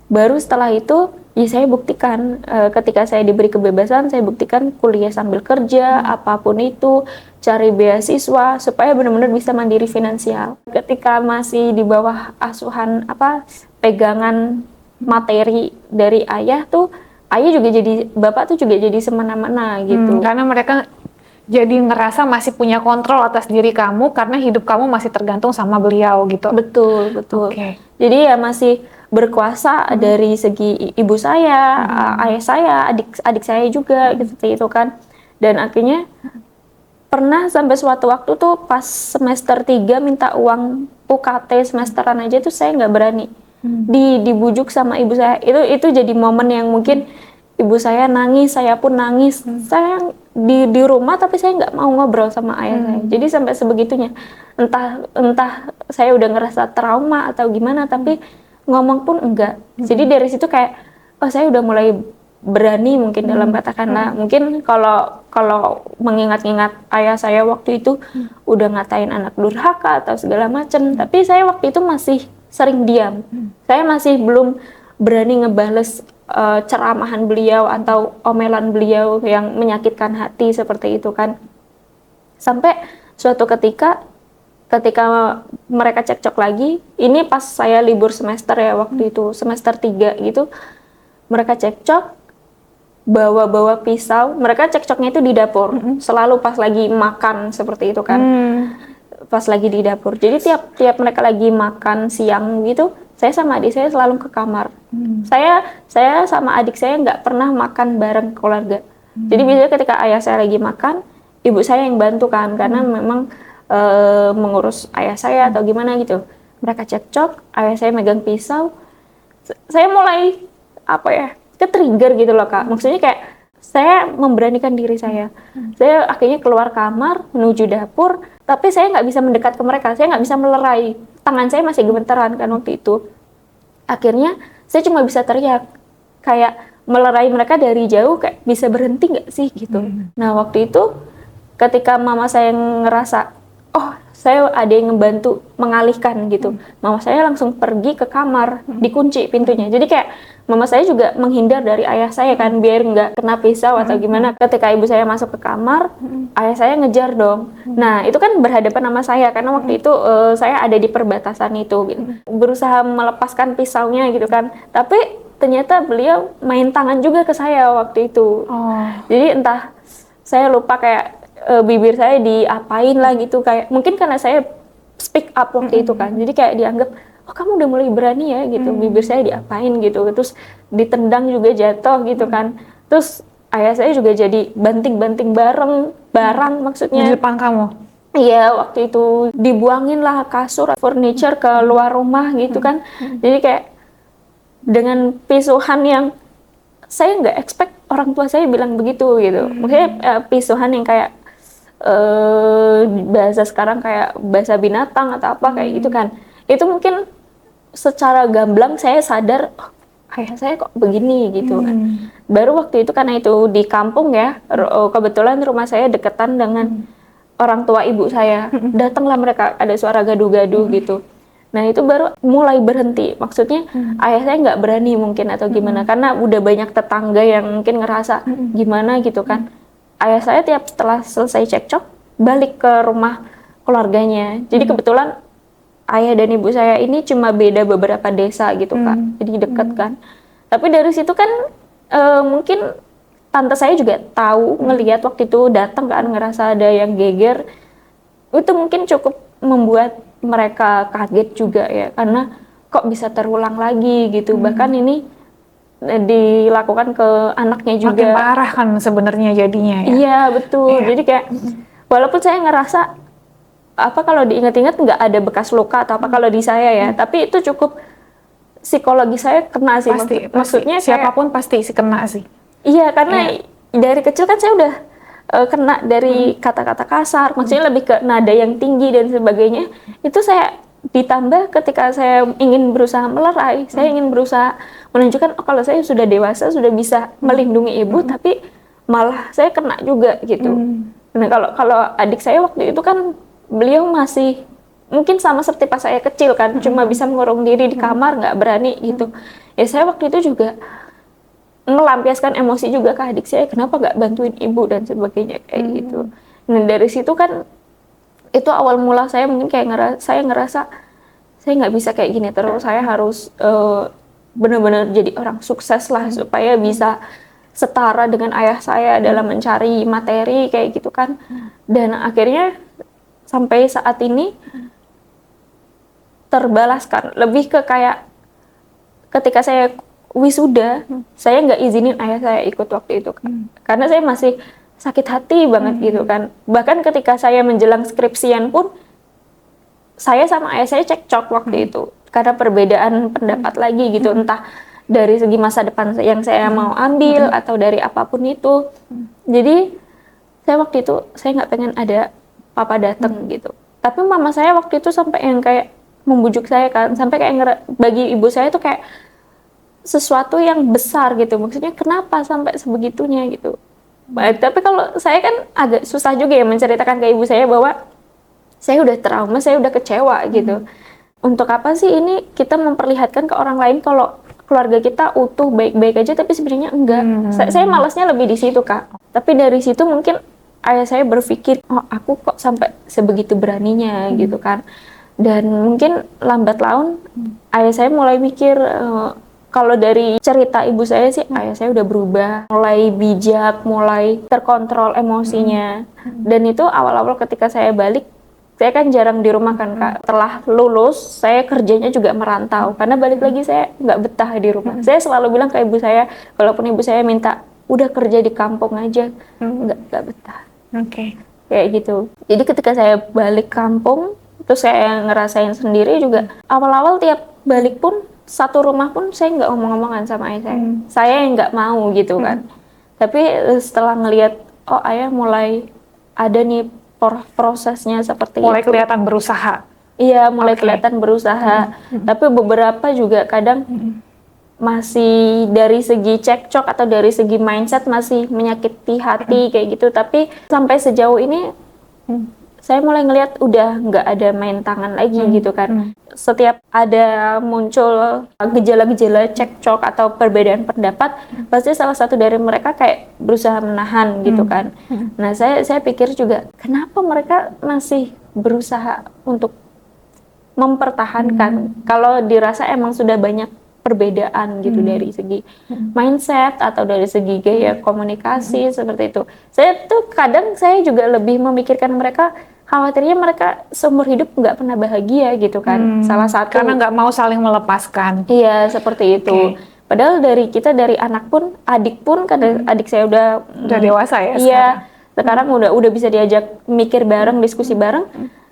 Baru setelah itu ya saya buktikan, ketika saya diberi kebebasan, saya buktikan kuliah sambil kerja, apapun itu, cari beasiswa supaya benar-benar bisa mandiri finansial. Ketika masih di bawah asuhan pegangan materi dari ayah tuh, ayah juga jadi, bapak tuh juga jadi semena-mena gitu. Karena mereka jadi ngerasa masih punya kontrol atas diri kamu karena hidup kamu masih tergantung sama beliau gitu. Betul. Oke. Jadi ya masih berkuasa dari segi ibu saya, ayah saya, adik saya juga seperti itu kan. Dan akhirnya pernah sampai suatu waktu tuh pas semester 3 minta uang UKT semesteran aja tuh saya nggak berani. Dibujuk sama ibu saya. Itu jadi momen yang mungkin ibu saya nangis, saya pun nangis. Saya di rumah tapi saya nggak mau ngobrol sama ayah saya. Jadi sampai sebegitunya. Entah saya udah ngerasa trauma atau gimana, tapi ngomong pun enggak. Jadi dari situ kayak, oh saya udah mulai berani mungkin dalam katakanlah. Mungkin kalau mengingat-ingat ayah saya waktu itu udah ngatain anak durhaka atau segala macam. Tapi saya waktu itu masih sering diam. Saya masih belum berani ngebales ceramahan beliau atau omelan beliau yang menyakitkan hati seperti itu kan. Sampai suatu ketika mereka cekcok lagi, ini pas saya libur semester ya waktu itu, semester 3 gitu, mereka cekcok, bawa-bawa pisau, mereka cekcoknya itu di dapur, selalu pas lagi makan seperti itu kan, pas lagi di dapur. Jadi tiap mereka lagi makan siang gitu, saya sama adik saya selalu ke kamar. Saya sama adik saya nggak pernah makan bareng keluarga. Jadi biasanya ketika ayah saya lagi makan, ibu saya yang bantu kan, karena memang mengurus ayah saya atau gimana gitu. Mereka cekcok, ayah saya megang pisau, saya mulai ke-trigger gitu loh Kak. Maksudnya kayak saya memberanikan diri saya. Saya akhirnya keluar kamar menuju dapur, tapi saya nggak bisa mendekat ke mereka, saya nggak bisa melerai. Tangan saya masih gemetaran kan waktu itu. Akhirnya saya cuma bisa teriak, kayak melerai mereka dari jauh, kayak bisa berhenti nggak sih gitu. Nah waktu itu ketika mama saya ngerasa, oh saya ada yang ngebantu mengalihkan gitu, mama saya langsung pergi ke kamar, dikunci pintunya. Jadi kayak mama saya juga menghindar dari ayah saya kan, biar nggak kena pisau atau gimana. Ketika ibu saya masuk ke kamar, ayah saya ngejar dong. Nah itu kan berhadapan sama saya, karena waktu itu saya ada di perbatasan itu gitu. Berusaha melepaskan pisaunya gitu kan, tapi ternyata beliau main tangan juga ke saya waktu itu. Jadi entah saya lupa kayak bibir saya diapain lah gitu, kayak mungkin karena saya speak up waktu itu kan, jadi kayak dianggap oh kamu udah mulai berani ya gitu, bibir saya diapain gitu, terus ditendang juga jatuh gitu kan, terus ayah saya juga jadi banting-banting barang Di maksudnya. depan kamu. Iya, waktu itu dibuangin lah kasur, furniture ke luar rumah gitu kan. Jadi kayak dengan pisuhan yang saya nggak expect orang tua saya bilang begitu gitu. Maksudnya pisuhan yang kayak bahasa sekarang kayak bahasa binatang atau apa kayak gitu kan. Itu mungkin secara gamblang saya sadar, oh, ayah saya kok begini gitu kan. Baru waktu itu karena itu di kampung ya, kebetulan rumah saya deketan dengan orang tua ibu saya. Datanglah mereka, ada suara gaduh-gaduh gitu. Nah itu baru mulai berhenti. Maksudnya ayah saya nggak berani mungkin atau gimana, karena udah banyak tetangga yang mungkin ngerasa gimana gitu kan. Ayah saya tiap setelah selesai cekcok balik ke rumah keluarganya. Jadi kebetulan ayah dan ibu saya ini cuma beda beberapa desa gitu Kak. Jadi deket kan. Tapi dari situ kan mungkin tante saya juga tahu, ngelihat waktu itu datang kan, ngerasa ada yang geger. Itu mungkin cukup membuat mereka kaget juga ya, karena kok bisa terulang lagi gitu. Bahkan ini dilakukan ke anaknya juga. Makin parah kan sebenarnya jadinya ya. Iya betul. Jadi kayak walaupun saya ngerasa apa kalau diingat-ingat nggak ada bekas luka atau apa kalau di saya ya, tapi itu cukup psikologi saya kena sih. Pasti, Maksudnya siapapun pasti kena sih. iya, karena dari kecil kan saya udah kena dari kata-kata kasar, maksudnya lebih ke nada yang tinggi dan sebagainya. Itu saya ditambah ketika saya ingin berusaha melerai, saya ingin berusaha menunjukkan, oh kalau saya sudah dewasa, sudah bisa melindungi ibu, tapi malah saya kena juga gitu. Nah kalau adik saya waktu itu kan beliau masih mungkin sama seperti pas saya kecil kan, cuma bisa mengurung diri di kamar, nggak berani gitu. Ya saya waktu itu juga melampiaskan emosi juga ke adik saya, kenapa nggak bantuin ibu dan sebagainya kayak gitu. Nah dari situ kan itu awal mula saya mungkin kayak saya ngerasa saya nggak bisa kayak gini terus, saya harus benar-benar jadi orang sukses lah supaya bisa setara dengan ayah saya dalam mencari materi kayak gitu kan. Dan akhirnya sampai saat ini terbalaskan, lebih ke kayak ketika saya wisuda, saya nggak izinin ayah saya ikut waktu itu kan. Karena saya masih sakit hati banget gitu kan. Bahkan ketika saya menjelang skripsian pun saya sama ayah saya cekcok waktu itu karena perbedaan pendapat lagi gitu, entah dari segi masa depan yang saya mau ambil atau dari apapun itu. Jadi saya waktu itu saya nggak pengen ada papa datang gitu. Tapi mama saya waktu itu sampai yang kayak membujuk saya kan, sampai kayak bagi ibu saya tuh kayak sesuatu yang besar gitu, maksudnya kenapa sampai sebegitunya gitu. Tapi kalau saya kan agak susah juga ya menceritakan ke ibu saya bahwa saya udah trauma, saya udah kecewa gitu. Untuk apa sih ini kita memperlihatkan ke orang lain kalau keluarga kita utuh baik-baik aja, tapi sebenarnya enggak. Saya malasnya lebih di situ Kak. Tapi dari situ mungkin ayah saya berpikir, oh aku kok sampai sebegitu beraninya gitu kan. Dan mungkin lambat laun ayah saya mulai mikir, kalau dari cerita ibu saya sih, ayah saya udah berubah, mulai bijak, mulai terkontrol emosinya. Dan itu awal-awal ketika saya balik, saya kan jarang di rumah kan Kak. Setelah lulus, saya kerjanya juga merantau, karena balik lagi saya nggak betah di rumah. Saya selalu bilang ke ibu saya, walaupun ibu saya minta, udah kerja di kampung aja, nggak betah. Kayak gitu. Jadi ketika saya balik kampung, terus saya ngerasain sendiri juga, awal-awal tiap balik pun, satu rumah pun saya nggak ngomong-ngomongan sama ayah saya. Saya yang nggak mau gitu kan. Tapi setelah ngelihat, oh ayah mulai ada nih prosesnya seperti Mulai itu. kelihatan berusaha. Iya, mulai kelihatan berusaha. Tapi beberapa juga kadang masih dari segi cekcok atau dari segi mindset masih menyakiti hati kayak gitu. Tapi sampai sejauh ini saya mulai ngelihat udah nggak ada main tangan lagi gitu kan. Setiap ada muncul gejala-gejala cekcok atau perbedaan pendapat, pasti salah satu dari mereka kayak berusaha menahan gitu kan. Nah saya pikir juga, kenapa mereka masih berusaha untuk mempertahankan kalau dirasa emang sudah banyak perbedaan gitu dari segi mindset atau dari segi gaya komunikasi seperti itu. Saya tuh kadang saya juga lebih memikirkan mereka khawatirnya mereka seumur hidup nggak pernah bahagia gitu kan. Salah satu Karena nggak mau saling melepaskan. iya seperti itu. Oke. Padahal dari kita, dari anak pun, adik pun, kadang adik saya udah Dewasa ya iya, sekarang. sekarang udah bisa diajak mikir bareng, diskusi bareng,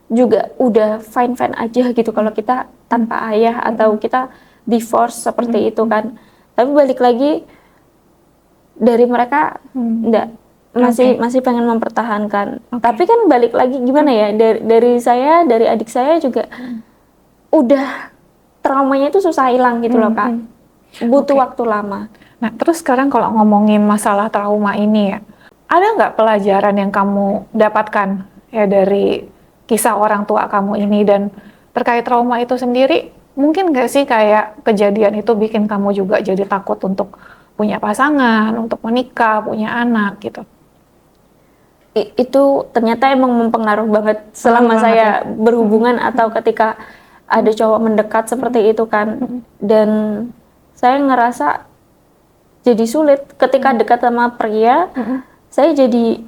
juga udah fine fine aja gitu kalau kita tanpa ayah atau kita divorce seperti itu kan. Tapi balik lagi dari mereka enggak, masih pengen mempertahankan. Tapi kan balik lagi gimana ya, dari saya, dari adik saya juga udah traumanya itu susah hilang gitu loh Kak. Butuh waktu lama. Nah, terus sekarang kalau ngomongin masalah trauma ini ya, ada nggak pelajaran yang kamu dapatkan ya dari kisah orang tua kamu ini, dan terkait trauma itu sendiri, mungkin nggak sih kayak kejadian itu bikin kamu juga jadi takut untuk punya pasangan, untuk menikah, punya anak gitu? Itu ternyata emang mempengaruhi banget selama saya berhubungan atau ketika ada cowok mendekat seperti itu kan. Dan saya ngerasa jadi sulit ketika dekat sama pria. Saya jadi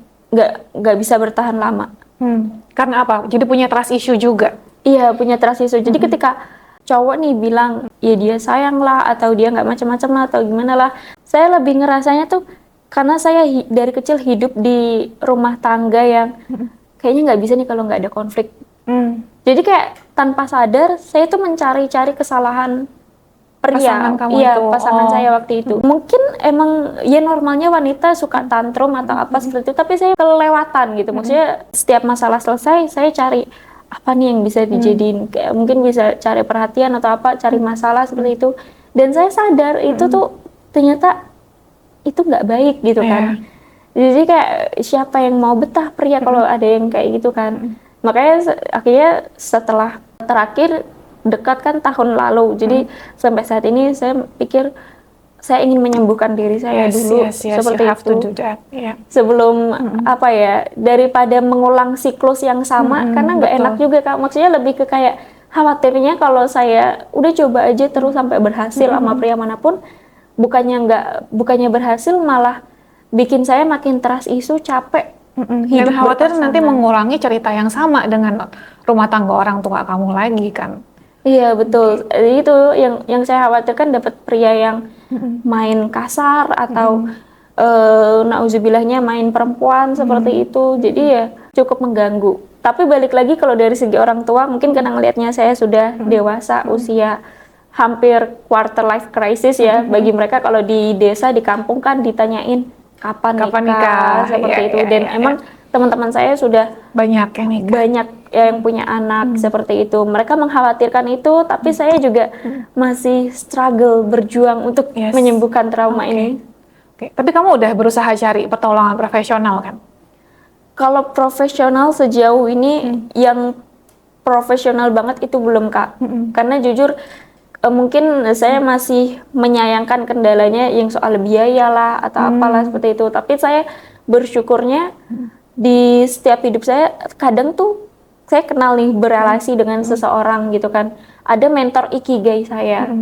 nggak bisa bertahan lama. Karena apa? Jadi punya trust issue juga? Iya, punya trust issue. Jadi ketika cowok nih bilang ya dia sayang lah atau dia nggak macam-macam lah atau gimana lah, saya lebih ngerasanya tuh karena saya dari kecil hidup di rumah tangga yang kayaknya nggak bisa nih kalau nggak ada konflik. Jadi kayak tanpa sadar saya tuh mencari-cari kesalahan pria, Pasangan kamu iya, itu. pasangan saya waktu itu. Mungkin emang ya normalnya wanita suka tantrum atau apa seperti itu, tapi saya kelewatan gitu. Maksudnya setiap masalah selesai saya cari apa nih yang bisa dijadiin, kayak mungkin bisa cari perhatian atau apa, cari masalah seperti itu. Dan saya sadar itu tuh ternyata itu nggak baik gitu kan. Jadi kayak siapa yang mau betah pria kalau ada yang kayak gitu kan. Makanya akhirnya setelah terakhir dekat kan tahun lalu, jadi sampai saat ini saya pikir saya ingin menyembuhkan diri saya dulu seperti itu. Sebelum apa ya, daripada mengulang siklus yang sama, karena nggak enak juga Kak. Maksudnya lebih ke kayak khawatirnya kalau saya udah coba aja terus sampai berhasil sama pria manapun, bukannya berhasil malah bikin saya makin trust issue, capek. Dan khawatir nanti mengulangi cerita yang sama dengan rumah tangga orang tua kamu lagi kan. Iya betul, itu yang saya khawatirkan, dapat pria yang main kasar atau nauzubillahnya main perempuan seperti itu, jadi ya cukup mengganggu. Tapi balik lagi kalau dari segi orang tua, mungkin karena ngelihatnya saya sudah dewasa, usia hampir quarter life crisis ya, bagi mereka kalau di desa, di kampung kan ditanyain kapan nikah seperti itu. Dan emang teman-teman saya sudah banyak yang punya anak seperti itu. Mereka mengkhawatirkan itu, tapi saya juga masih struggle, berjuang untuk menyembuhkan trauma ini. Tapi kamu udah berusaha cari pertolongan profesional kan? Kalau profesional sejauh ini yang profesional banget itu belum Kak. Karena jujur mungkin saya masih menyayangkan kendalanya yang soal biaya lah atau apalah seperti itu. Tapi saya bersyukurnya di setiap hidup saya, kadang tuh saya kenal nih, berelasi dengan seseorang gitu kan. Ada mentor ikigai saya.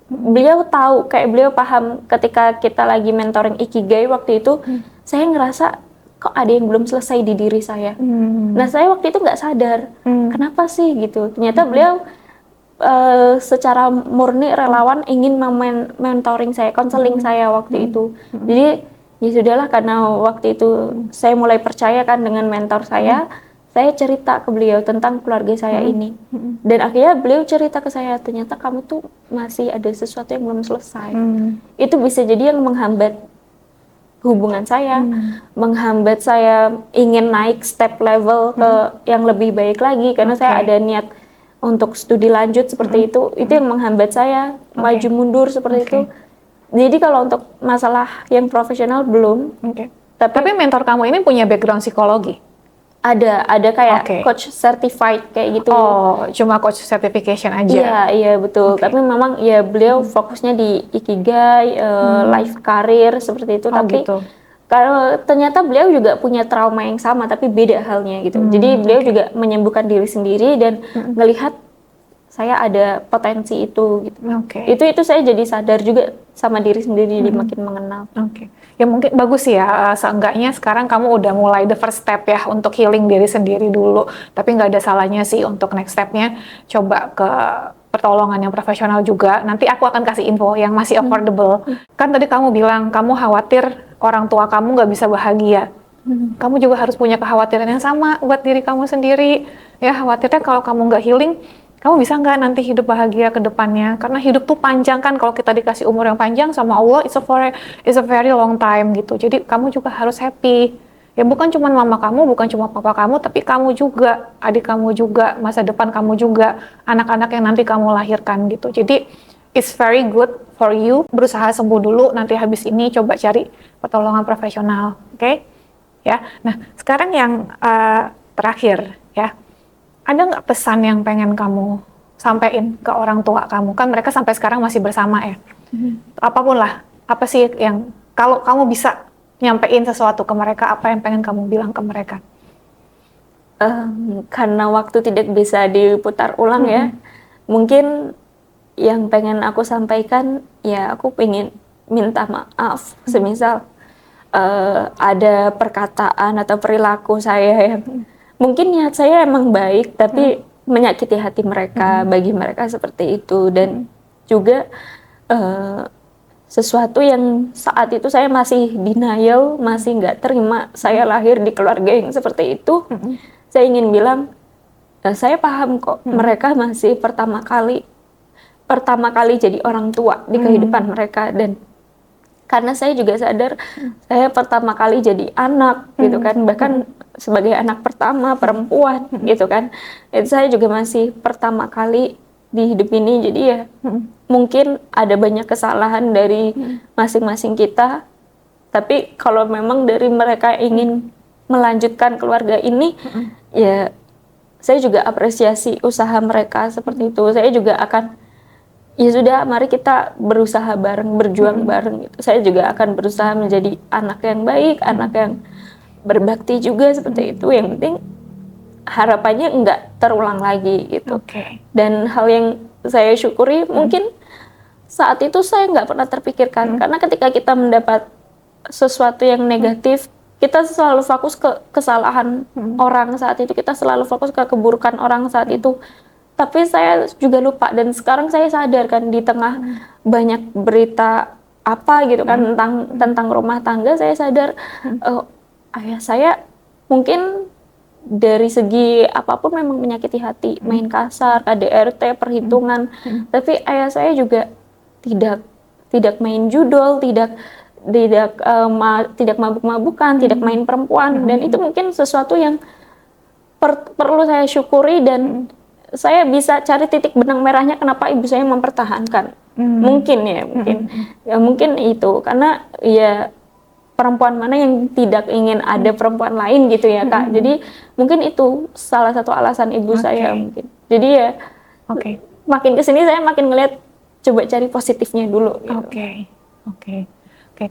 Beliau tahu, kayak beliau paham ketika kita lagi mentoring ikigai waktu itu, saya ngerasa kok ada yang belum selesai di diri saya. Nah saya waktu itu nggak sadar, kenapa sih gitu. Ternyata beliau secara murni relawan ingin mentoring saya, konseling saya waktu itu. Jadi ya sudahlah, karena waktu itu saya mulai percaya kan dengan mentor saya cerita ke beliau tentang keluarga saya ini. Dan akhirnya beliau cerita ke saya, ternyata kamu tuh masih ada sesuatu yang belum selesai. Itu bisa jadi yang menghambat hubungan saya, menghambat saya ingin naik step level ke yang lebih baik lagi, karena saya ada niat untuk studi lanjut seperti itu yang menghambat saya maju mundur seperti itu. Jadi kalau untuk masalah yang profesional belum. Tapi mentor kamu ini punya background psikologi? Ada kayak coach certified kayak gitu. Oh, cuma coach certification aja? Iya betul. Tapi memang ya beliau fokusnya di ikigai, life career seperti itu. Tapi kalau ternyata beliau juga punya trauma yang sama, tapi beda halnya gitu. Jadi beliau juga menyembuhkan diri sendiri dan ngelihat saya ada potensi itu gitu. Oke. Itu saya jadi sadar juga sama diri sendiri, jadi makin mengenal. Oke. Ya mungkin bagus sih ya, seenggaknya sekarang kamu udah mulai the first step ya untuk healing diri sendiri dulu. Tapi nggak ada salahnya sih untuk next stepnya coba ke pertolongan yang profesional juga. Nanti aku akan kasih info yang masih affordable. Kan tadi kamu bilang kamu khawatir orang tua kamu nggak bisa bahagia. Kamu juga harus punya kekhawatiran yang sama buat diri kamu sendiri. Ya khawatirnya kalau kamu nggak healing, kamu bisa nggak nanti hidup bahagia ke depannya? Karena hidup tuh panjang kan, kalau kita dikasih umur yang panjang sama Allah, it's a very long time gitu. Jadi kamu juga harus happy. Ya bukan cuma mama kamu, bukan cuma papa kamu, tapi kamu juga, adik kamu juga, masa depan kamu juga, anak-anak yang nanti kamu lahirkan gitu. Jadi it's very good for you, berusaha sembuh dulu, nanti habis ini coba cari pertolongan profesional, oke? Ya, nah sekarang yang terakhir ya. Ada nggak pesan yang pengen kamu sampaikan ke orang tua kamu? Kan mereka sampai sekarang masih bersama ya. Apapun lah, apa sih yang kalau kamu bisa nyampein sesuatu ke mereka, apa yang pengen kamu bilang ke mereka? Karena waktu tidak bisa diputar ulang ya, mungkin yang pengen aku sampaikan ya aku pengen minta maaf. Semisal ada perkataan atau perilaku saya yang mungkin niat saya emang baik, tapi menyakiti hati mereka, bagi mereka seperti itu. Dan juga sesuatu yang saat itu saya masih denial, masih nggak terima saya lahir di keluarga yang seperti itu. Saya ingin bilang, saya paham kok, mereka masih pertama kali jadi orang tua di kehidupan mereka. Dan karena saya juga sadar saya pertama kali jadi anak gitu kan, bahkan sebagai anak pertama perempuan gitu kan, itu saya juga masih pertama kali di hidup ini. Jadi ya mungkin ada banyak kesalahan dari masing-masing kita, tapi kalau memang dari mereka ingin melanjutkan keluarga ini, ya saya juga apresiasi usaha mereka seperti itu. Saya juga akan, ya sudah, mari kita berusaha bareng, berjuang bareng gitu. Saya juga akan berusaha menjadi anak yang baik, anak yang berbakti juga seperti itu. Yang penting harapannya enggak terulang lagi gitu. Dan hal yang saya syukuri, mungkin saat itu saya nggak pernah terpikirkan, karena ketika kita mendapat sesuatu yang negatif, kita selalu fokus ke kesalahan orang saat itu, kita selalu fokus ke keburukan orang saat itu. Tapi saya juga lupa, dan sekarang saya sadar kan, di tengah banyak berita apa gitu kan tentang rumah tangga, saya sadar ayah saya mungkin dari segi apapun memang menyakiti hati, main kasar, KDRT, perhitungan. Tapi ayah saya juga tidak main judol, tidak mabuk-mabukan, tidak main perempuan. Dan itu mungkin sesuatu yang perlu saya syukuri, dan saya bisa cari titik benang merahnya kenapa ibu saya mempertahankan. Mungkin itu karena ya perempuan mana yang tidak ingin ada perempuan lain gitu ya Kak. Jadi mungkin itu salah satu alasan ibu saya mungkin. Jadi ya makin kesini saya makin ngeliat coba cari positifnya dulu gitu. Oke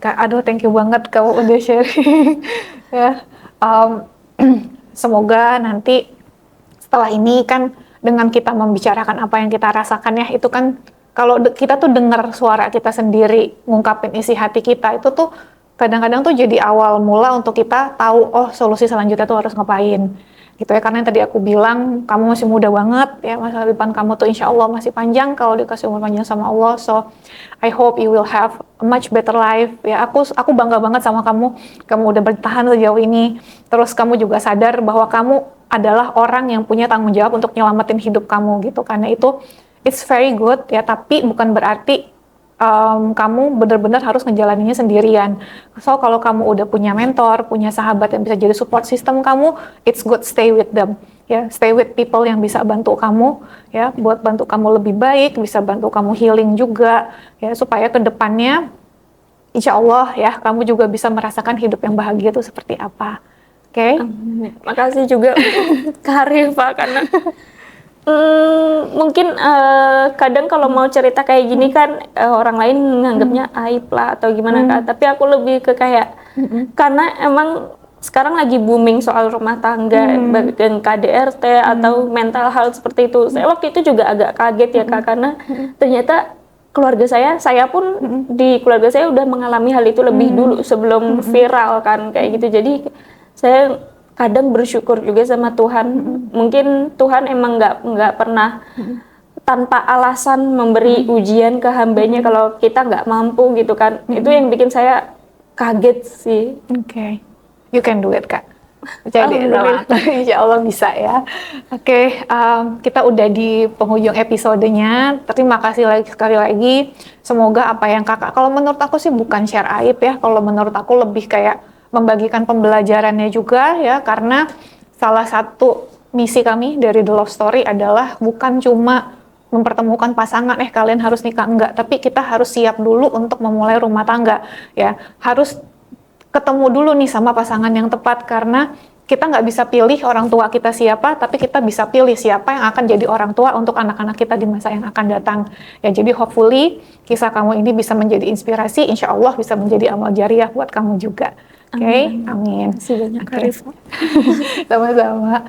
Kak, aduh thank you banget kamu udah sharing. Ya, semoga nanti setelah ini kan dengan kita membicarakan apa yang kita rasakan ya, itu kan kalau kita tuh dengar suara kita sendiri ngungkapin isi hati kita, itu tuh kadang-kadang tuh jadi awal mula untuk kita tahu oh solusi selanjutnya tuh harus ngapain gitu ya. Karena yang tadi aku bilang kamu masih muda banget ya, masa depan kamu tuh insya Allah masih panjang kalau dikasih umur panjang sama Allah. So I hope you will have a much better life ya. Aku bangga banget sama kamu udah bertahan sejauh ini, terus kamu juga sadar bahwa kamu adalah orang yang punya tanggung jawab untuk nyelamatin hidup kamu gitu. Karena itu it's very good ya, tapi bukan berarti kamu benar-benar harus ngejalaninnya sendirian. So kalau kamu udah punya mentor, punya sahabat yang bisa jadi support system kamu, it's good stay with them. Ya, stay with people yang bisa bantu kamu ya, buat bantu kamu lebih baik, bisa bantu kamu healing juga ya, supaya ke depannya insya Allah ya kamu juga bisa merasakan hidup yang bahagia itu seperti apa. Oke? Makasih juga Kak Rifa, karena mungkin kadang kalau mau cerita kayak gini kan orang lain nganggapnya aib lah atau gimana Kak. Tapi aku lebih ke kayak karena emang sekarang lagi booming soal rumah tangga, bagian KDRT atau mental health seperti itu. Saya waktu itu juga agak kaget ya Kak, karena ternyata keluarga saya pun di keluarga saya udah mengalami hal itu lebih dulu sebelum viral kan kayak gitu. Jadi saya kadang bersyukur juga sama Tuhan. Mungkin Tuhan emang nggak pernah tanpa alasan memberi ujian ke hambanya kalau kita nggak mampu gitu kan. Itu yang bikin saya kaget sih. Oke. You can do it, Kak. Jadi, insya Allah bisa ya. Oke, kita udah di penghujung episodenya. Terima kasih sekali lagi. Semoga apa yang Kakak, kalau menurut aku sih bukan share aib ya. Kalau menurut aku lebih kayak membagikan pembelajarannya juga ya. Karena salah satu misi kami dari The Love Story adalah bukan cuma mempertemukan pasangan, kalian harus nikah, enggak. Tapi kita harus siap dulu untuk memulai rumah tangga ya. Harus ketemu dulu nih sama pasangan yang tepat, karena kita nggak bisa pilih orang tua kita siapa, tapi kita bisa pilih siapa yang akan jadi orang tua untuk anak-anak kita di masa yang akan datang. Ya, jadi hopefully kisah kamu ini bisa menjadi inspirasi, insya Allah bisa menjadi amal jariah buat kamu juga. Oke, amin. Terima kasih banyak, Okay. Sama-sama.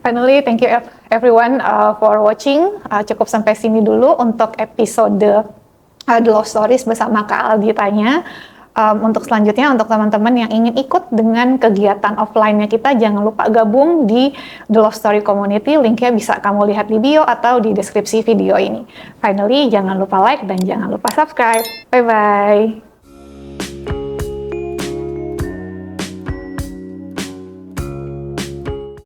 Finally, thank you everyone for watching. Cukup sampai sini dulu untuk episode The Love Stories bersama Kak Alditanya. Untuk selanjutnya, untuk teman-teman yang ingin ikut dengan kegiatan offline-nya kita, jangan lupa gabung di The Love Story Community. Linknya bisa kamu lihat di bio atau di deskripsi video ini. Finally, jangan lupa like dan jangan lupa subscribe. Bye-bye.